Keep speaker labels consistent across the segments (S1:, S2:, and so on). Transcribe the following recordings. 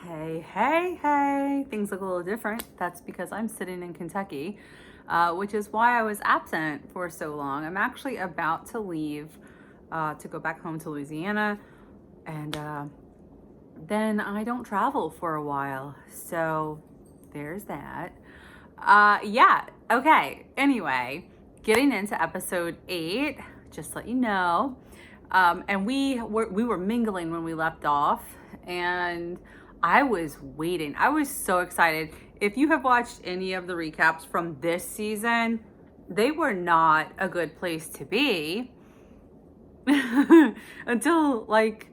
S1: Hey, things look a little different. That's because I'm sitting in Kentucky, which is why I was absent for so long. I'm actually about to leave to go back home to Louisiana, and then I don't travel for a while. So there's that. Yeah, okay. Anyway, getting into episode 8, just to let you know. And we were mingling when we left off, and I was waiting. I was so excited. If you have watched any of the recaps from this season, they were not a good place to be until like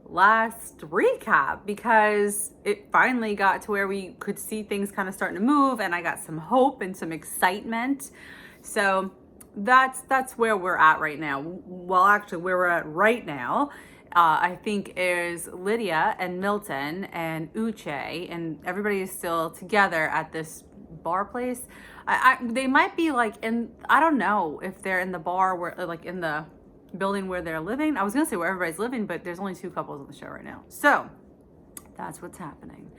S1: last recap, because it finally got to where we could see things kind of starting to move, and I got some hope and some excitement. So that's where we're at right now. Well, actually, where we're at right now, I think, is Lydia and Milton and Uche, and everybody is still together at this bar place. They might be like in, I don't know if they're in the bar where, like in the building where they're living. I was gonna say where everybody's living, but there's only 2 couples on the show right now. So that's what's happening.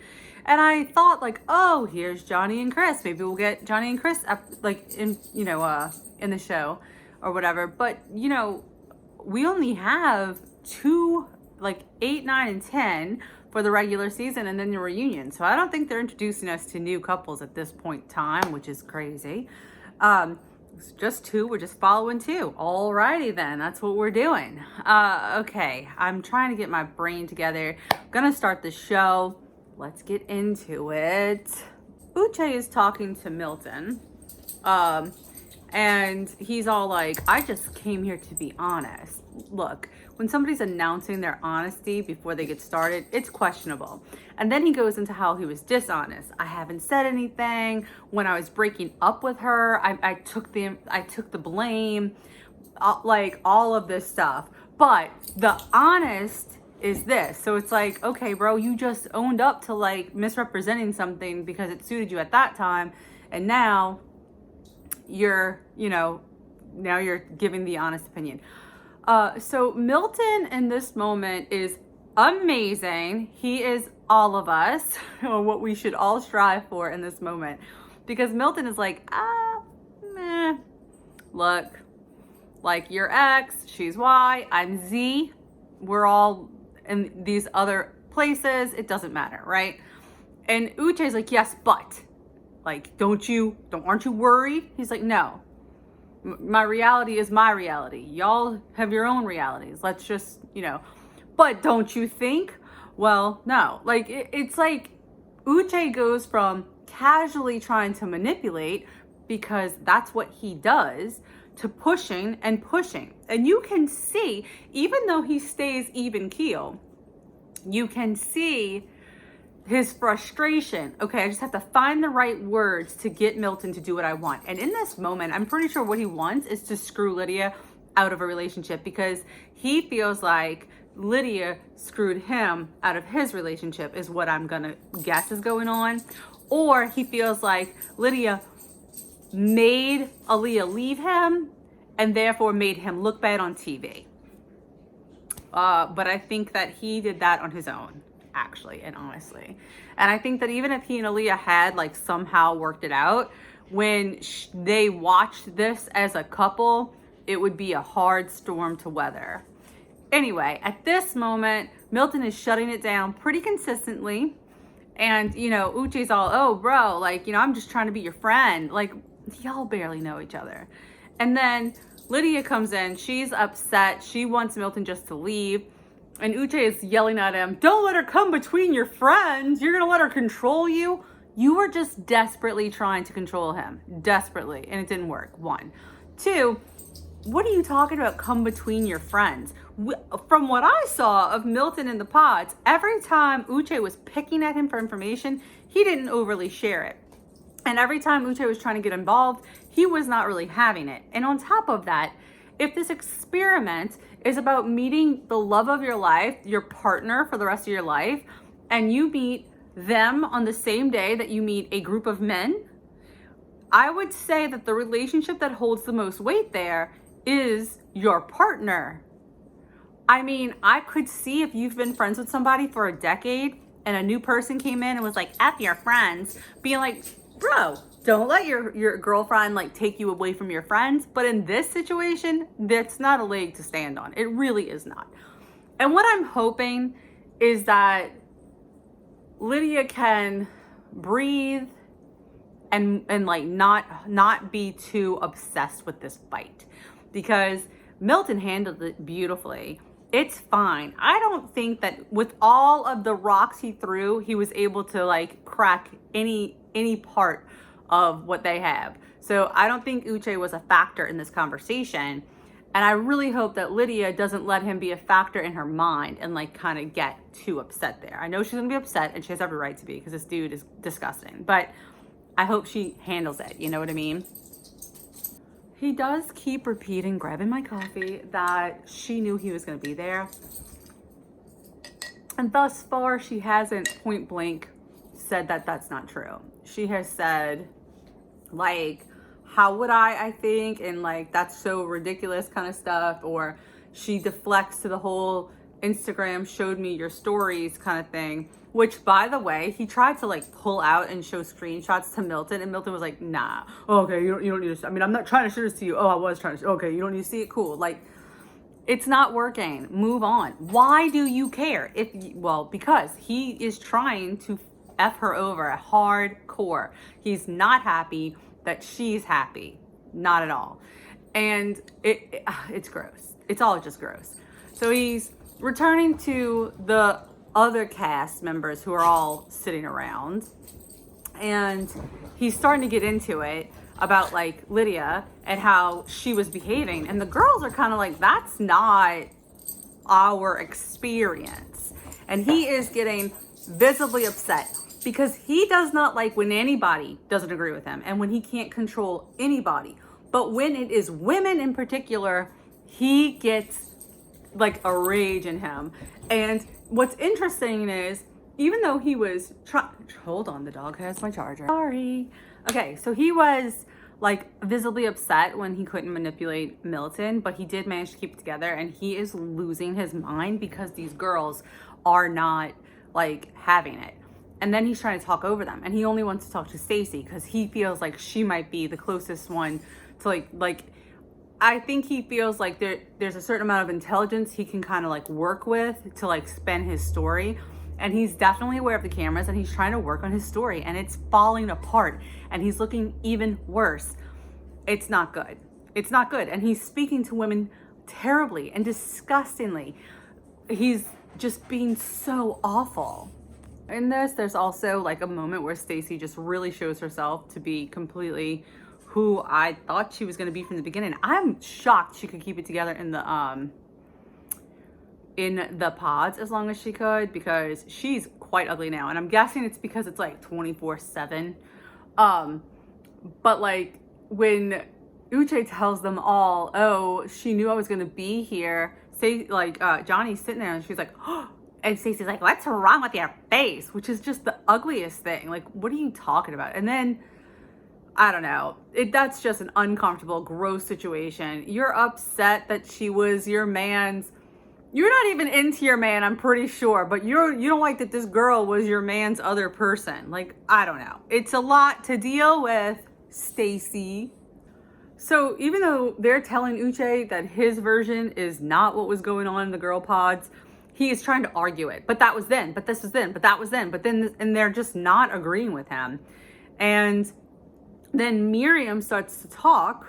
S1: And I thought, like, oh, here's Johnny and Chris. Maybe we'll get Johnny and Chris up, like, in, in the show or whatever. But, we only have 2, like 8, 9, and 10 for the regular season, and then the reunion. So I don't think they're introducing us to new couples at this point in time, which is crazy. It's just 2. We're just following 2. Alrighty then, that's what we're doing. Okay, I'm trying to get my brain together. I'm gonna start the show. Let's get into it. Uche is talking to Milton. And he's all like, I just came here to be honest. Look, when somebody's announcing their honesty before they get started, it's questionable. And then he goes into how he was dishonest. I haven't said anything. When I was breaking up with her, I took the blame, like all of this stuff. But the honest is this. So it's like, okay, bro, you just owned up to like misrepresenting something because it suited you at that time. And now you're giving the honest opinion. So Milton in this moment is amazing. He is all of us, or what we should all strive for in this moment. Because Milton is like, meh. Look, like your ex, she's Y, I'm Z. We're all in these other places. It doesn't matter, right? And Uche's like, yes, but like, aren't you worried? He's like, no, my reality is my reality. Y'all have your own realities. Let's just, but don't you think? Well, no, like, it's like Uche goes from casually trying to manipulate, because that's what he does, to pushing and pushing. And you can see, even though he stays even keel, you can see his frustration. Okay, I just have to find the right words to get Milton to do what I want. And in this moment, I'm pretty sure what he wants is to screw Lydia out of a relationship, because he feels like Lydia screwed him out of his relationship, is what I'm gonna guess is going on. Or he feels like Lydia made Aaliyah leave him and therefore made him look bad on TV. But I think that he did that on his own, actually and honestly. And I think that even if he and Aaliyah had like somehow worked it out, when they watched this as a couple, it would be a hard storm to weather. Anyway, at this moment, Milton is shutting it down pretty consistently. And, Uche's all, oh, bro, like, I'm just trying to be your friend. Like, y'all barely know each other. And then Lydia comes in. She's upset. She wants Milton just to leave. And Uche is yelling at him, don't let her come between your friends. You're going to let her control you? You were just desperately trying to control him. Desperately. And it didn't work. 1. 2, what are you talking about, come between your friends? From what I saw of Milton in the pods, every time Uche was picking at him for information, he didn't overly share it. And every time Uche was trying to get involved, he was not really having it. And on top of that, if this experiment is about meeting the love of your life, your partner for the rest of your life, and you meet them on the same day that you meet a group of men, I would say that the relationship that holds the most weight there is your partner. I mean, I could see if you've been friends with somebody for a decade and a new person came in and was like, F your friends, being like, bro, don't let your girlfriend like take you away from your friends. But in this situation, that's not a leg to stand on. It really is not. And what I'm hoping is that Lydia can breathe and like not be too obsessed with this fight, because Milton handled it beautifully. It's fine. I don't think that with all of the rocks he threw, he was able to like crack any part of what they have. So I don't think Uche was a factor in this conversation. And I really hope that Lydia doesn't let him be a factor in her mind and like kind of get too upset there. I know she's gonna be upset, and she has every right to be, because this dude is disgusting. But I hope she handles it, you know what I mean? He does keep repeating, grabbing my coffee, that she knew he was gonna be there. And thus far, she hasn't point blank said that that's not true. She has said, like, how would I think, and like, that's so ridiculous kind of stuff. Or she deflects to the whole Instagram showed me your stories kind of thing, which, by the way, he tried to like pull out and show screenshots to Milton, and Milton was like, nah. Oh, okay, you don't need to, I mean, I'm not trying to show this to you. Oh, I was trying to, okay, you don't need to see it, cool. Like, it's not working. Move on. Why do you care? Well, because he is trying to F her over hardcore. He's not happy that she's happy. Not at all. And it's gross. It's all just gross. So he's returning to the other cast members who are all sitting around, and he's starting to get into it about like Lydia and how she was behaving, and the girls are kind of like, that's not our experience. And he is getting visibly upset, because he does not like when anybody doesn't agree with him and when he can't control anybody. But when it is women in particular, he gets like a rage in him. And what's interesting is, even though he was hold on, the dog has my charger. Sorry. Okay, so he was like visibly upset when he couldn't manipulate Milton, but he did manage to keep it together, and he is losing his mind because these girls are not like having it. And then he's trying to talk over them, and he only wants to talk to Stacy because he feels like she might be the closest one to like I think he feels like there's a certain amount of intelligence he can kind of like work with to like spin his story. And he's definitely aware of the cameras, and he's trying to work on his story, and it's falling apart, and he's looking even worse. It's not good. It's not good. And he's speaking to women terribly and disgustingly. He's just being so awful. In this, there's also like a moment where Stacy just really shows herself to be completely who I thought she was going to be from the beginning. I'm shocked she could keep it together in the pods as long as she could, because she's quite ugly now, and I'm guessing it's because it's like 24/7. But like when Uche tells them all, oh, she knew I was going to be here, say like Johnny's sitting there and she's like, oh. And Stacey's like, what's wrong with your face? Which is just the ugliest thing. Like, what are you talking about? And then, I don't know. That's just an uncomfortable, gross situation. You're upset that she was your man's. You're not even into your man, I'm pretty sure. But you don't like that this girl was your man's other person. Like, I don't know. It's a lot to deal with, Stacy. So even though they're telling Uche that his version is not what was going on in the girl pods, he is trying to argue it. But that was then, but this was then, but that was then, but then, and they're just not agreeing with him. And then Miriam starts to talk,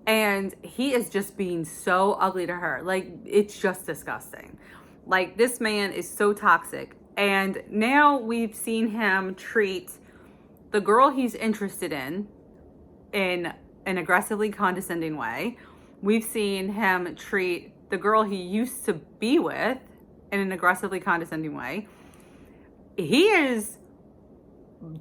S1: and he is just being so ugly to her. Like, it's just disgusting. Like, this man is so toxic. And now we've seen him treat the girl he's interested in an aggressively condescending way. We've seen him treat the girl he used to be with in an aggressively condescending way. He is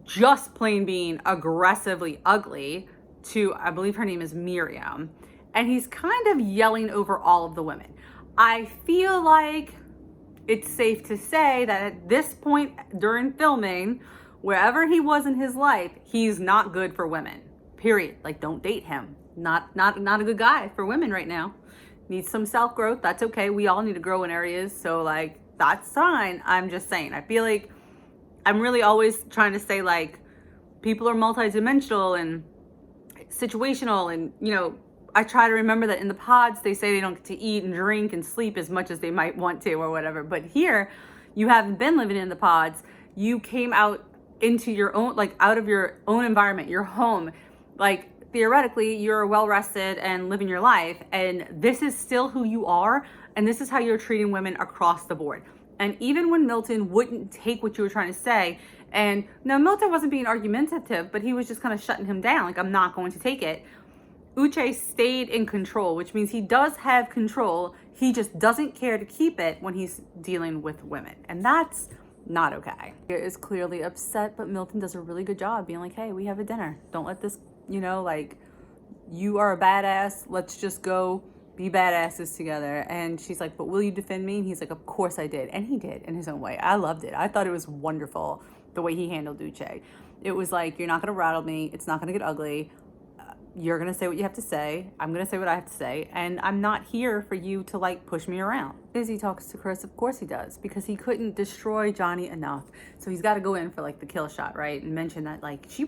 S1: just plain being aggressively ugly to, I believe her name is Miriam, and he's kind of yelling over all of the women. I feel like it's safe to say that at this point during filming, wherever he was in his life, he's not good for women, period. Like, don't date him. Not a good guy for women right now. Needs some self-growth. That's okay. We all need to grow in areas. So like, that's fine. I'm just saying, I feel like I'm really always trying to say, like, people are multidimensional and situational, and I try to remember that in the pods they say they don't get to eat and drink and sleep as much as they might want to or whatever, but here you haven't been living in the pods. You came out into your own, like, out of your own environment, your home. Like, theoretically you're well rested and living your life, and this is still who you are, and this is how you're treating women across the board. And even when Milton wouldn't take what you were trying to say, and now Milton wasn't being argumentative, but he was just kind of shutting him down, like, I'm not going to take it. Uche stayed in control, which means he does have control. He just doesn't care to keep it when he's dealing with women. And that's not okay. He is clearly upset, but Milton does a really good job being like, hey, we have a dinner. Don't let this, like, you are a badass. Let's just go be badasses together. And she's like, but will you defend me? And he's like, of course I did. And he did in his own way. I loved it. I thought it was wonderful the way he handled Uche. It was like, you're not going to rattle me. It's not going to get ugly. You're going to say what you have to say. I'm going to say what I have to say. And I'm not here for you to, like, push me around. Izzy talks to Chris. Of course he does, because he couldn't destroy Johnny enough. So he's got to go in for, like, the kill shot, right? And mention that, like, she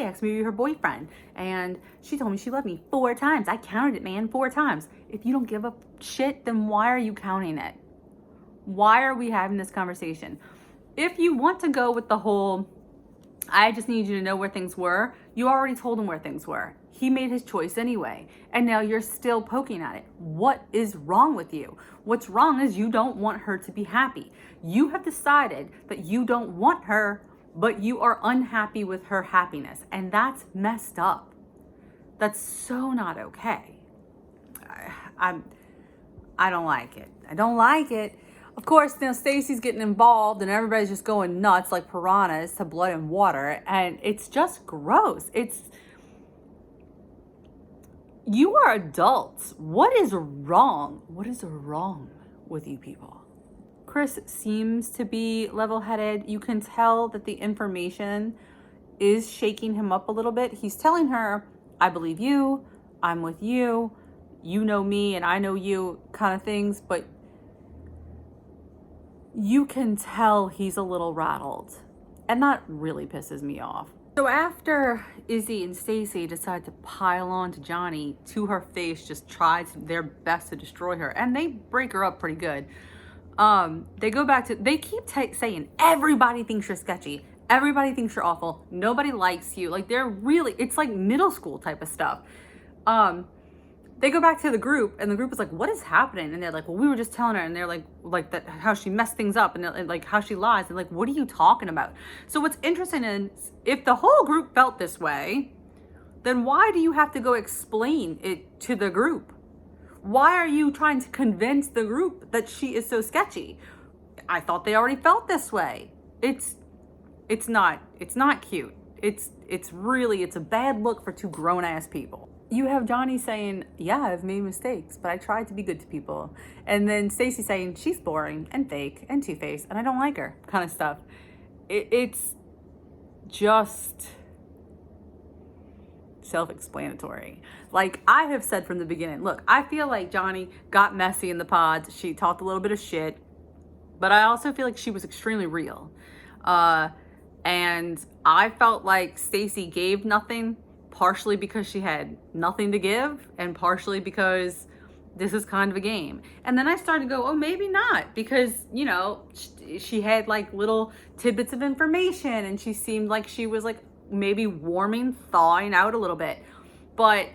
S1: asked me to be her boyfriend. And she told me she loved me 4 times. I counted it, man, 4 times. If you don't give a shit, then why are you counting it? Why are we having this conversation? If you want to go with the whole, I just need you to know where things were, you already told him where things were. He made his choice anyway. And now you're still poking at it. What is wrong with you? What's wrong is you don't want her to be happy. You have decided that you don't want her, but you are unhappy with her happiness. And that's messed up. That's so not okay. I don't like it. I don't like it. Of course, now Stacy's getting involved and everybody's just going nuts like piranhas to blood and water. And it's just gross. You are adults. What is wrong? What is wrong with you people? Chris seems to be level-headed. You can tell that the information is shaking him up a little bit. He's telling her, I believe you, I'm with you, you know me and I know you, kind of things, but you can tell he's a little rattled, and that really pisses me off. So after Izzy and Stacy decide to pile on to Johnny to her face, just try their best to destroy her, and they break her up pretty good. They go back to, they keep saying, everybody thinks you're sketchy. Everybody thinks you're awful. Nobody likes you. Like, they're really, it's like middle school type of stuff. They go back to the group, and the group is like, what is happening? And they're like, well, we were just telling her, and they're like that, how she messed things up, and like how she lies, and like, what are you talking about? So what's interesting is, if the whole group felt this way, then why do you have to go explain it to the group? Why are you trying to convince the group that she is so sketchy? I thought they already felt this way. It's not cute. It's really a bad look for 2 grown-ass people. You have Johnny saying, yeah, I've made mistakes, but I tried to be good to people. And then Stacy saying, she's boring and fake and two-faced and I don't like her, kind of stuff. It's just self-explanatory. Like I have said from the beginning, look, I feel like Johnny got messy in the pods. She talked a little bit of shit, but I also feel like she was extremely real. And I felt like Stacy gave nothing, partially because she had nothing to give and partially because this is kind of a game. And then I started to go, oh, maybe not, because, you know, she had like little tidbits of information and she seemed like she was like maybe warming, thawing out a little bit. But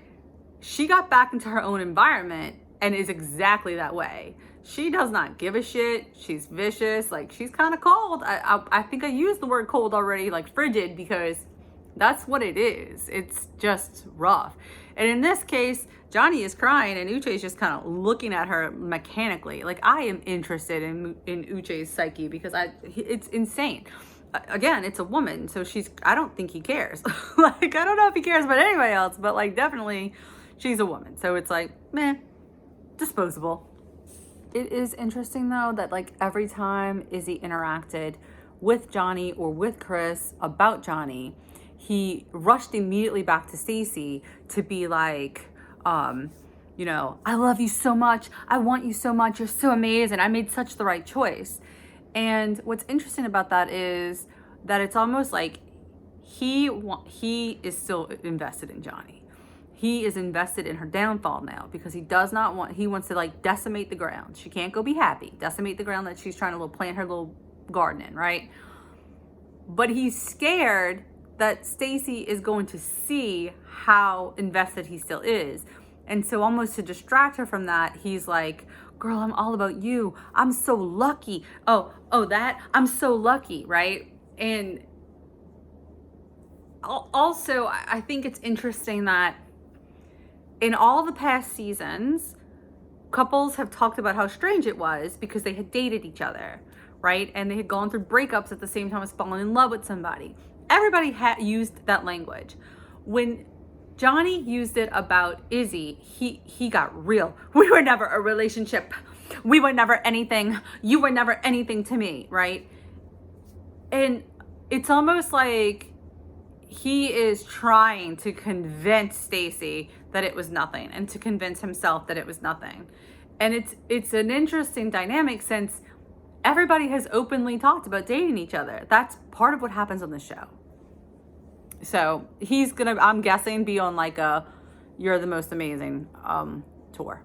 S1: she got back into her own environment and is exactly that way. She does not give a shit. She's vicious. Like, she's kind of cold. I think I used the word cold already, like frigid, because that's what it is. It's just rough. And in this case, Johnny is crying and Uche is just kind of looking at her mechanically. Like, I am interested in Uche's psyche because it's insane. Again, it's a woman, so I don't think he cares. Like, I don't know if he cares about anybody else, but like, definitely she's a woman. So it's like, meh, disposable. It is interesting though that like every time Izzy interacted with Johnny or with Chris about Johnny, he rushed immediately back to Stacy to be like, you know, I love you so much. I want you so much. You're so amazing. I made such the right choice. And what's interesting about that is that it's almost like he is still invested in Johnny. He is invested in her downfall now because he wants to like decimate the ground. She can't go be happy. Decimate the ground that she's trying to plant her little garden in, right? But he's scared that Stacy is going to see how invested he still is. And so almost to distract her from that, he's like, girl, I'm all about you. I'm so lucky. I'm so lucky, right? And also, I think it's interesting that in all the past seasons, couples have talked about how strange it was because they had dated each other, right? And they had gone through breakups at the same time as falling in love with somebody. Everybody had used that language. When Johnny used it about Izzy, he got real. We were never a relationship. We were never anything. You were never anything to me, right? And it's almost like he is trying to convince Stacy that it was nothing and to convince himself that it was nothing. And it's an interesting dynamic since everybody has openly talked about dating each other. That's part of what happens on the show. So he's gonna, I'm guessing, be on like a You're the Most Amazing tour.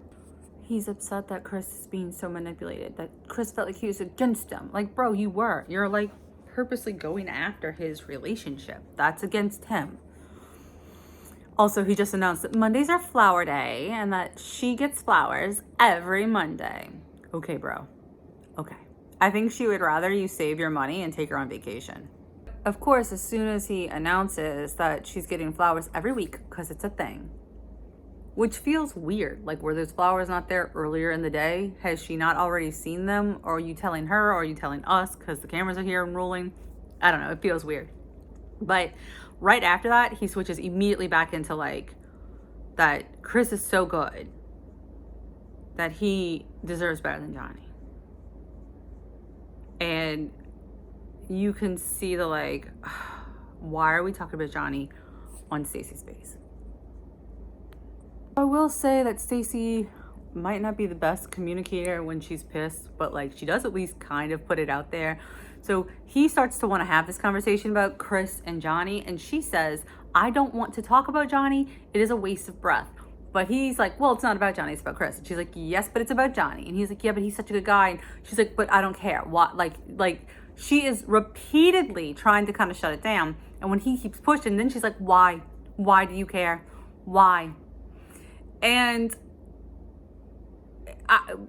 S1: He's upset that Chris is being so manipulated, that Chris felt like he was against him. Like, bro, you were. You're like purposely going after his relationship. That's against him. Also, he just announced that Mondays are flower day and that she gets flowers every Monday. Okay, bro. Okay. I think she would rather you save your money and take her on vacation. Of course, as soon as he announces that she's getting flowers every week, because it's a thing, which feels weird. Like, were those flowers not there earlier in the day? Has she not already seen them? Or are you telling her? Or are you telling us because the cameras are here and rolling? I don't know. It feels weird. But right after that, he switches immediately back into like that Chris is so good that he deserves better than Johnny. And you can see the like, why are we talking about Johnny on Stacy's face? I will say that Stacy might not be the best communicator when she's pissed, but like she does at least kind of put it out there. So he starts to want to have this conversation about Chris and Johnny, and she says, I don't want to talk about Johnny. It is a waste of breath. But he's like, well, it's not about Johnny, it's about Chris. And she's like, yes, but it's about Johnny. And he's like, yeah, but he's such a good guy. And she's like, but I don't care. What? Like she is repeatedly trying to kind of shut it down. And when he keeps pushing, then she's like, why? Why do you care? Why? And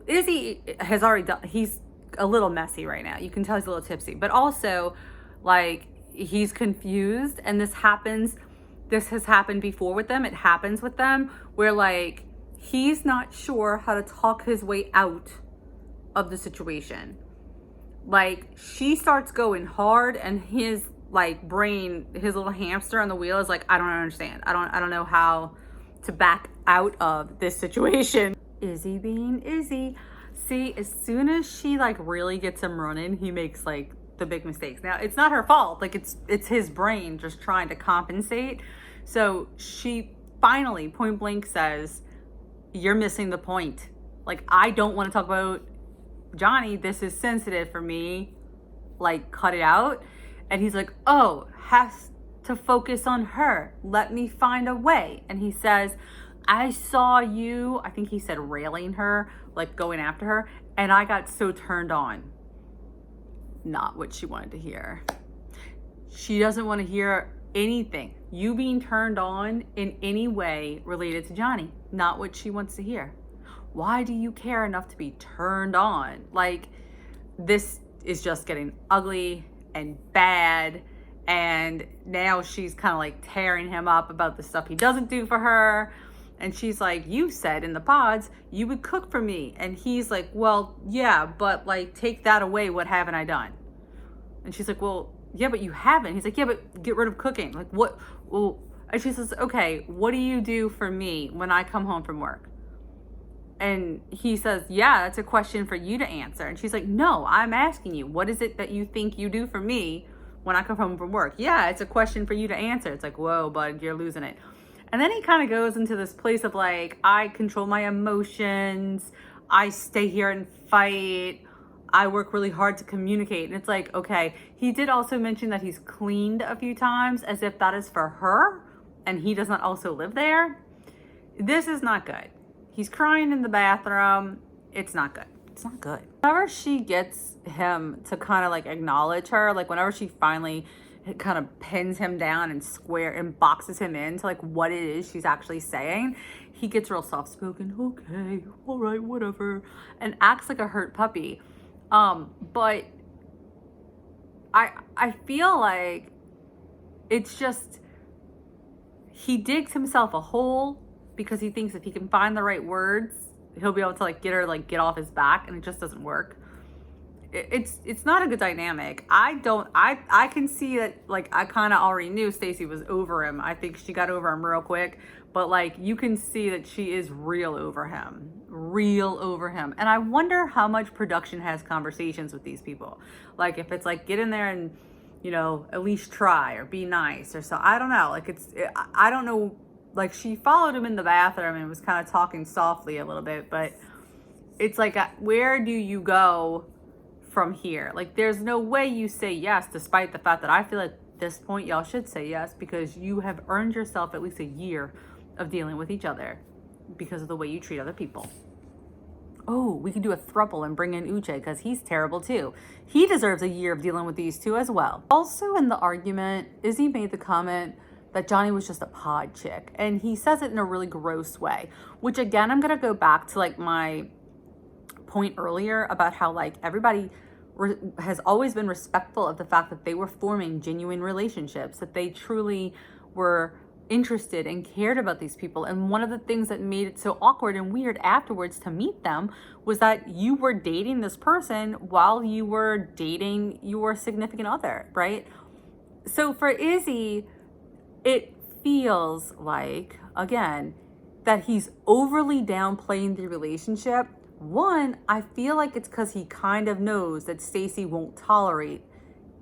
S1: Izzy has already done, he's a little messy right now. You can tell he's a little tipsy, but also like he's confused. And this has happened before with them. It happens with them where like he's not sure how to talk his way out of the situation. Like she starts going hard and his like brain, his little hamster on the wheel is like, I don't understand. I don't know how to back out of this situation. Izzy being Izzy. See, as soon as she like really gets him running, he makes like the big mistakes. Now, it's not her fault. Like it's his brain just trying to compensate. So she finally point blank says, you're missing the point. Like, I don't want to talk about Johnny. This is sensitive for me. Like, cut it out. And he's like, oh, has to focus on her. Let me find a way. And he says, I saw you, I think he said railing her, like going after her, and I got so turned on. Not what she wanted to hear. She doesn't want to hear anything. You being turned on in any way related to Johnny. Not what she wants to hear. Why do you care enough to be turned on? Like, this is just getting ugly and bad. And now she's kind of like tearing him up about the stuff he doesn't do for her. And she's like, you said in the pods, you would cook for me. And he's like, well, yeah, but like, take that away. What haven't I done? And she's like, well, yeah, but you haven't. He's like, yeah, but get rid of cooking. Like, what? Well, and she says, okay, what do you do for me when I come home from work? And he says, yeah, that's a question for you to answer. And she's like, no, I'm asking you, what is it that you think you do for me when I come home from work? Yeah, it's a question for you to answer. It's like, whoa, bud, you're losing it. And then he kind of goes into this place of like, I control my emotions. I stay here and fight. I work really hard to communicate. And it's like, okay, he did also mention that he's cleaned a few times, as if that is for her and he does not also live there. This is not good. He's crying in the bathroom. It's not good. It's not good. Whenever she gets him to kind of like acknowledge her, like whenever she finally kind of pins him down and boxes him into like what it is she's actually saying, he gets real soft spoken. Okay, all right, whatever, and acts like a hurt puppy. But I feel like it's just, he digs himself a hole because he thinks if he can find the right words, he'll be able to like get her like get off his back, and it just doesn't work. It's not a good dynamic. I can see that, like, I kind of already knew Stacey was over him. I think she got over him real quick, but like you can see that she is real over him. And I wonder how much production has conversations with these people. Like if it's like, get in there and, you know, at least try or be nice or so. I don't know. Like I don't know. Like she followed him in the bathroom and was kind of talking softly a little bit, but it's like, where do you go from here? Like there's no way you say yes, despite the fact that I feel like at this point y'all should say yes, because you have earned yourself at least a year of dealing with each other because of the way you treat other people. Oh, we can do a throuple and bring in Uche because he's terrible too. He deserves a year of dealing with these two as well. Also in the argument, Izzy made the comment that Johnny was just a pod chick, and he says it in a really gross way, which again, I'm gonna go back to like my point earlier about how like everybody has always been respectful of the fact that they were forming genuine relationships, that they truly were interested and cared about these people. And one of the things that made it so awkward and weird afterwards to meet them was that you were dating this person while you were dating your significant other, right? So for Izzy, it feels like, again, that he's overly downplaying the relationship. One, I feel like it's because he kind of knows that Stacey won't tolerate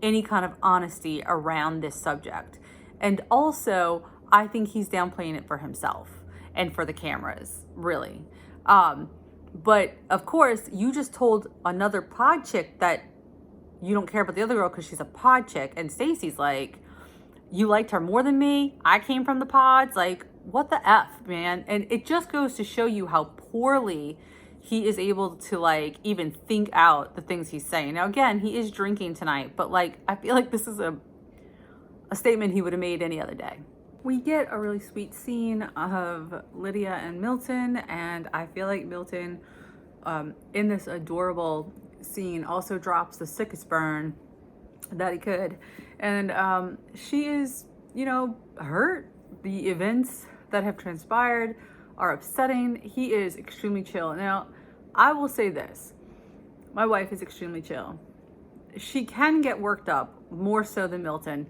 S1: any kind of honesty around this subject. And also, I think he's downplaying it for himself and for the cameras, really. But of course, you just told another pod chick that you don't care about the other girl because she's a pod chick. And Stacey's like, you liked her more than me? I came from the pods? Like, what the F, man? And it just goes to show you how poorly he is able to like even think out the things he's saying. Now, again, he is drinking tonight, but like, I feel like this is a statement he would have made any other day. We get a really sweet scene of Lydia and Milton, and I feel like Milton, in this adorable scene, also drops the sickest burn that he could. And she is, you know, hurt. The events that have transpired are upsetting. He is extremely chill. Now, I will say this. My wife is extremely chill. She can get worked up more so than Milton.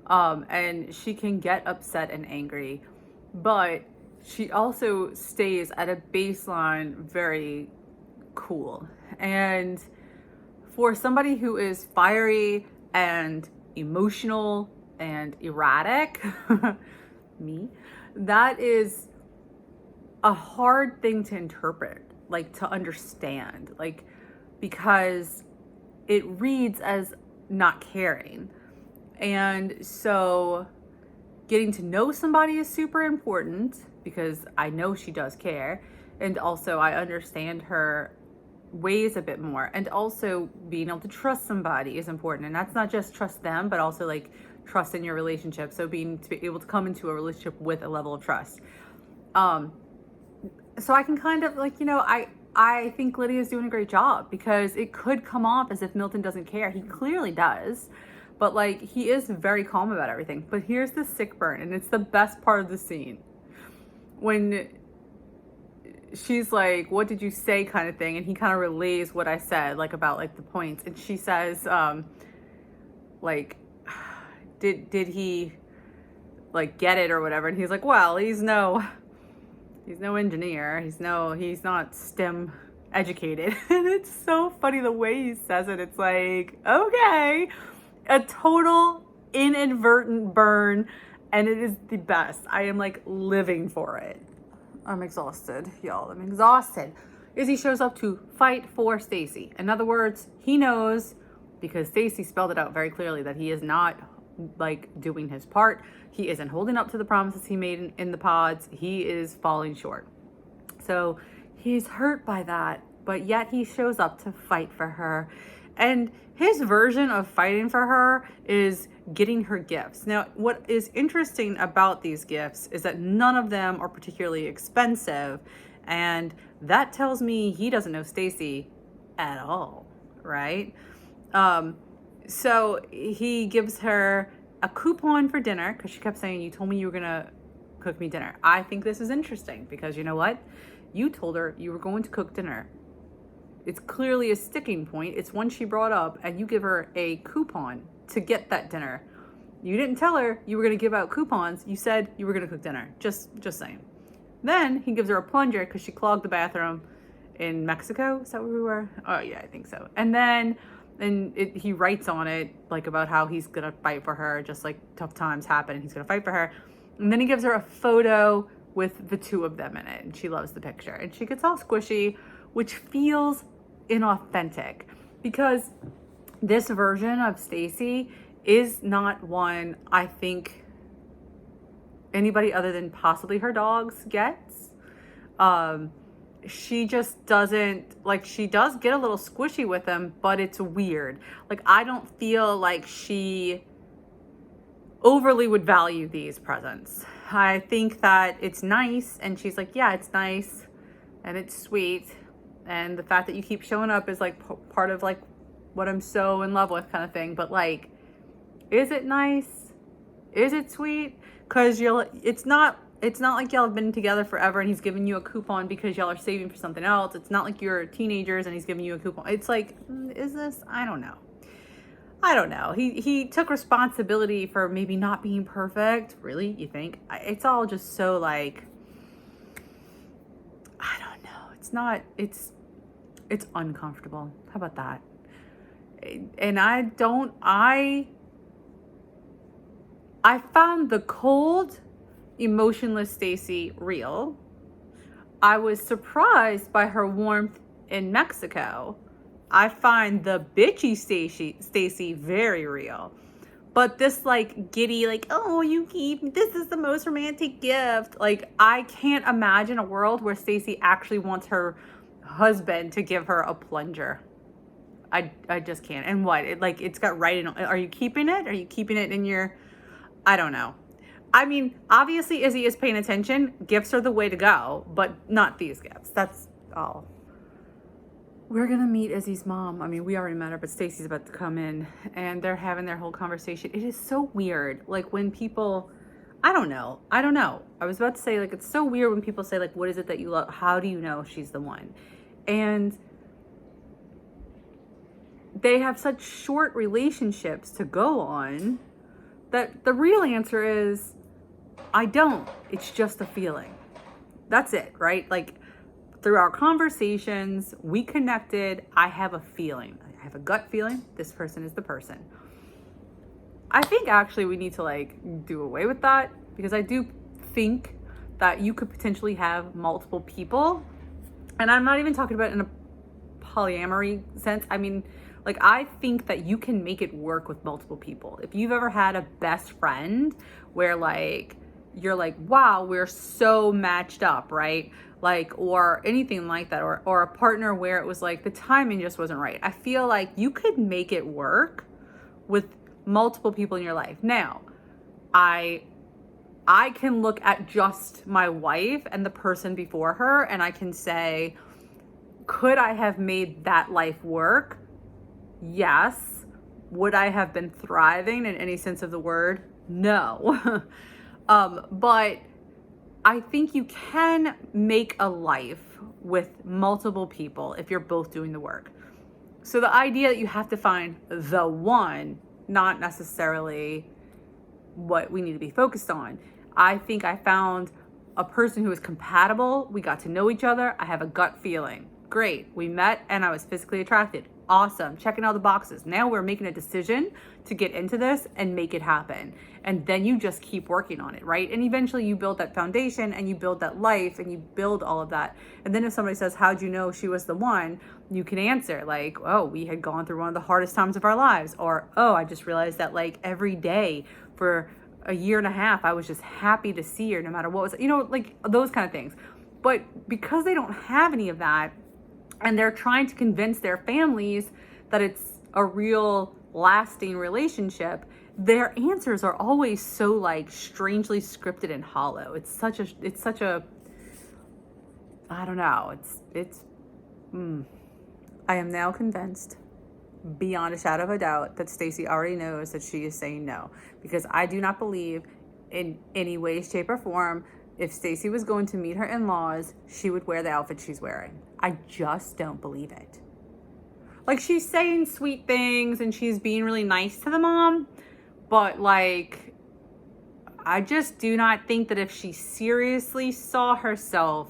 S1: And she can get upset and angry, but she also stays at a baseline very cool. And for somebody who is fiery and emotional and erratic, me, that is a hard thing to interpret, like to understand, like, because it reads as not caring. And so getting to know somebody is super important because I know she does care. And also I understand her ways a bit more. And also being able to trust somebody is important. And that's not just trust them, but also like trust in your relationship. So being to be able to come into a relationship with a level of trust. So I can kind of like, you know, I think Lydia's doing a great job because it could come off as if Milton doesn't care. He clearly does. But like, he is very calm about everything. But here's the sick burn, and it's the best part of the scene. When she's like, what did you say kind of thing? And he kind of relays what I said, like about like the points. And she says, like, did he like get it or whatever? And he's like, well, he's no engineer. He's not STEM educated. And it's so funny the way he says it. It's like, okay. A total inadvertent burn, and it is the best. I am like living for it. I'm exhausted, y'all. I'm exhausted. Izzy shows up to fight for Stacy. In other words, he knows, because Stacy spelled it out very clearly, that he is not like doing his part. He isn't holding up to the promises he made in the pods. He is falling short. So he's hurt by that, but yet he shows up to fight for her. And his version of fighting for her is getting her gifts. Now, what is interesting about these gifts is that none of them are particularly expensive. And that tells me he doesn't know Stacy at all, right? So he gives her a coupon for dinner because she kept saying, you told me you were going to cook me dinner. I think this is interesting because you know what? You told her you were going to cook dinner. It's clearly a sticking point. It's one she brought up, and you give her a coupon to get that dinner. You didn't tell her you were going to give out coupons. You said you were going to cook dinner. Just saying. Then he gives her a plunger because she clogged the bathroom in Mexico. Is that where we were? Oh yeah, I think so. And then he writes on it like about how he's going to fight for her, just like tough times happen and he's going to fight for her. And then he gives her a photo with the two of them in it, and she loves the picture. And she gets all squishy, which feels inauthentic because this version of Stacy is not one I think anybody other than possibly her dogs gets. She just doesn't, like, she does get a little squishy with him, but it's weird. Like, I don't feel like she overly would value these presents. I think that it's nice, and she's like, yeah, it's nice and it's sweet, and the fact that you keep showing up is like part of like what I'm so in love with kind of thing. But like, is it nice? Is it sweet? Because it's not like y'all have been together forever and he's giving you a coupon because y'all are saving for something else. It's not like you're teenagers and he's giving you a coupon. It's like, is this? I don't know. He took responsibility for maybe not being perfect. Really? You think? It's all just so like, I don't know. It's uncomfortable. How about that? And I found the cold, emotionless Stacy real. I was surprised by her warmth in Mexico. I find the bitchy Stacy very real. But this like giddy, like, oh, this is the most romantic gift. Like, I can't imagine a world where Stacy actually wants her husband to give her a plunger. I just can't. And what? It's got writing on. Are you keeping it? Are you keeping it in your, I don't know. I mean, obviously Izzy is paying attention. Gifts are the way to go, but not these gifts. That's all. We're going to meet Izzy's mom. I mean, we already met her, but Stacy's about to come in and they're having their whole conversation. It is so weird. Like when people, I don't know. I was about to say, like, it's so weird when people say, like, what is it that you love? How do you know she's the one? And they have such short relationships to go on that the real answer is, I don't. It's just a feeling. That's it, right? Like, through our conversations, we connected. I have a feeling. I have a gut feeling. This person is the person. I think actually we need to like do away with that, because I do think that you could potentially have multiple people. And I'm not even talking about in a polyamory sense. I mean, like, I think that you can make it work with multiple people. If you've ever had a best friend where like, you're like, wow, we're so matched up, right? Like, or anything like that, or a partner where it was like the timing just wasn't right. I feel like you could make it work with multiple people in your life. Now, I can look at just my wife and the person before her, and I can say, could I have made that life work? Yes. Would I have been thriving in any sense of the word? No. But I think you can make a life with multiple people if you're both doing the work. So the idea that you have to find the one, not necessarily what we need to be focused on. I think I found a person who was compatible. We got to know each other. I have a gut feeling. Great. We met and I was physically attracted. Awesome. Checking all the boxes. Now we're making a decision to get into this and make it happen. And then you just keep working on it, right? And eventually you build that foundation and you build that life and you build all of that. And then if somebody says, how'd you know she was the one? You can answer like, oh, we had gone through one of the hardest times of our lives. Or, oh, I just realized that like every day for a year and a half, I was just happy to see her no matter what was, like those kind of things. But because they don't have any of that, and they're trying to convince their families that it's a real lasting relationship, their answers are always so like strangely scripted and hollow. It's such a, I don't know. I am now convinced beyond a shadow of a doubt that Stacey already knows that she is saying no, because I do not believe in any way, shape, or form if Stacey was going to meet her in-laws, she would wear the outfit she's wearing. I just don't believe it. Like, she's saying sweet things and she's being really nice to the mom, but like, I just do not think that if she seriously saw herself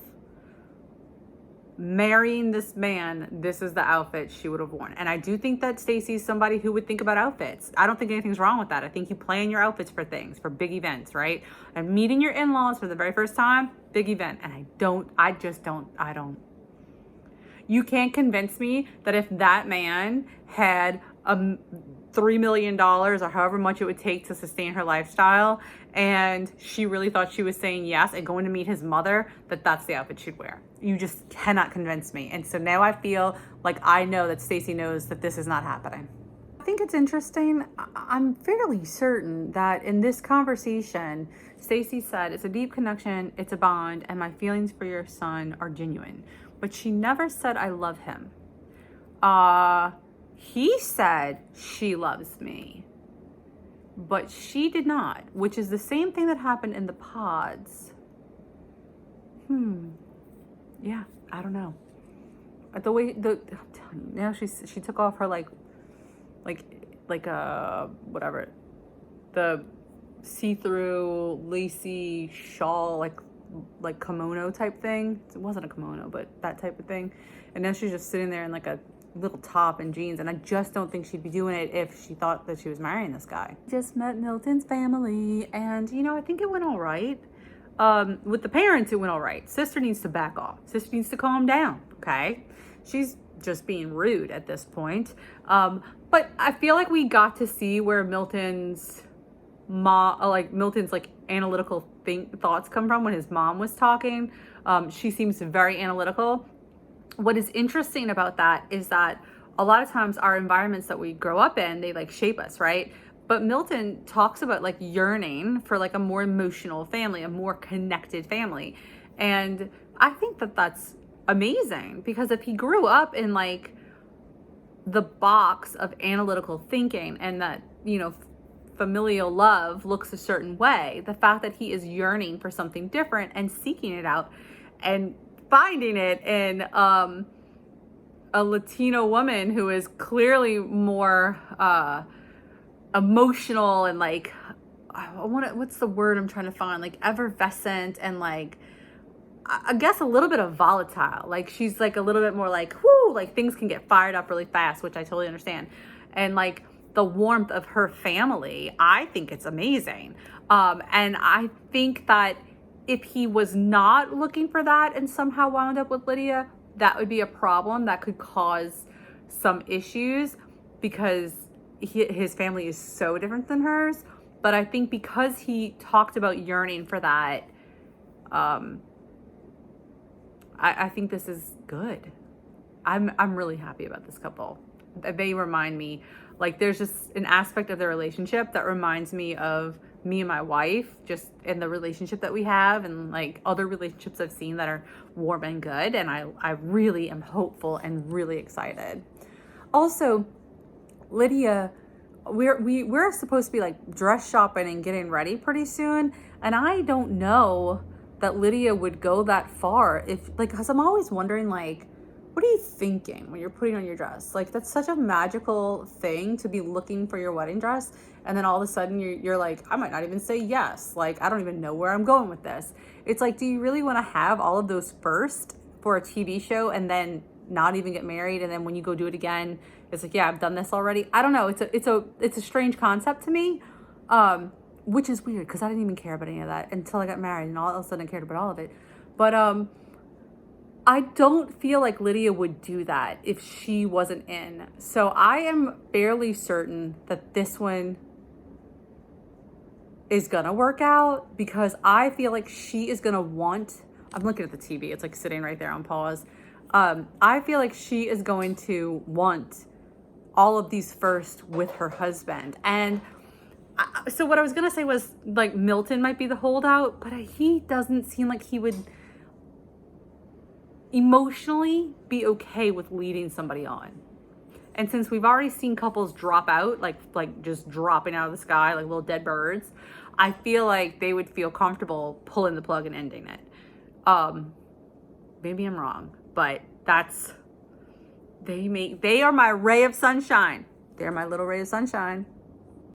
S1: marrying this man, this is the outfit she would have worn. And I do think that Stacey's somebody who would think about outfits. I don't think anything's wrong with that. I think you plan your outfits for things, for big events, right? And meeting your in-laws for the very first time, big event. And I don't. You can't convince me that if that man had $3 million or however much it would take to sustain her lifestyle, and she really thought she was saying yes and going to meet his mother, that's the outfit she'd wear. You just cannot convince me. And so now I feel like I know that Stacey knows that this is not happening. I think it's interesting. I'm fairly certain that in this conversation, Stacey said, it's a deep connection, it's a bond, and my feelings for your son are genuine. But she never said, I love him. He said she loves me, but she did not, which is the same thing that happened in the pods. Yeah, I don't know. The way I'm telling you, now she took off her like whatever, the see-through lacy shawl, like kimono type thing. It wasn't a kimono, but that type of thing. And now she's just sitting there in like a little top and jeans, and I just don't think she'd be doing it if she thought that she was marrying this guy. Just met Milton's family, and I think it went all right. With the parents, it went all right. Sister needs to back off. Sister needs to calm down, okay? She's just being rude at this point. But I feel like we got to see where Milton's analytical thoughts come from when his mom was talking. She seems very analytical. What is interesting about that is that a lot of times our environments that we grow up in, they like shape us, right? But Milton talks about like yearning for like a more emotional family, a more connected family. And I think that that's amazing, because if he grew up in like the box of analytical thinking and that, familial love looks a certain way, the fact that he is yearning for something different and seeking it out and finding it in a Latino woman who is clearly more emotional and like, what's the word I'm trying to find? Like effervescent and like, I guess a little bit of volatile. Like she's like a little bit more like, whoo, like things can get fired up really fast, which I totally understand. And like the warmth of her family, I think it's amazing. And I think that if he was not looking for that and somehow wound up with Lydia, that would be a problem that could cause some issues, because his family is so different than hers. But I think because he talked about yearning for that, I think this is good. I'm really happy about this couple. They remind me, like, there's just an aspect of their relationship that reminds me of me and my wife, just in the relationship that we have, and like other relationships I've seen that are warm and good. And I really am hopeful and really excited. Also, Lydia, we're supposed to be like dress shopping and getting ready pretty soon, and I don't know that Lydia would go that far if like, because I'm always wondering, like, what are you thinking when you're putting on your dress? Like, that's such a magical thing to be looking for your wedding dress, and then all of a sudden you're like, I might not even say yes. Like, I don't even know where I'm going with this. It's like, do you really want to have all of those first for a TV show and then not even get married, and then when you go do it again, it's like, yeah, I've done this already. I don't know. It's a strange concept to me, which is weird because I didn't even care about any of that until I got married, and all of a sudden I cared about all of it. But I don't feel like Lydia would do that if she wasn't in. So I am fairly certain that this one is gonna work out, because I feel like she is gonna want, I'm looking at the TV, it's like sitting right there on pause. I feel like she is going to want all of these first with her husband. And so what I was gonna say was, like, Milton might be the holdout, but he doesn't seem like he would emotionally be okay with leading somebody on. And since we've already seen couples drop out, like just dropping out of the sky like little dead birds, I feel like they would feel comfortable pulling the plug and ending it. Maybe I'm wrong, but they are my ray of sunshine. They're my little ray of sunshine.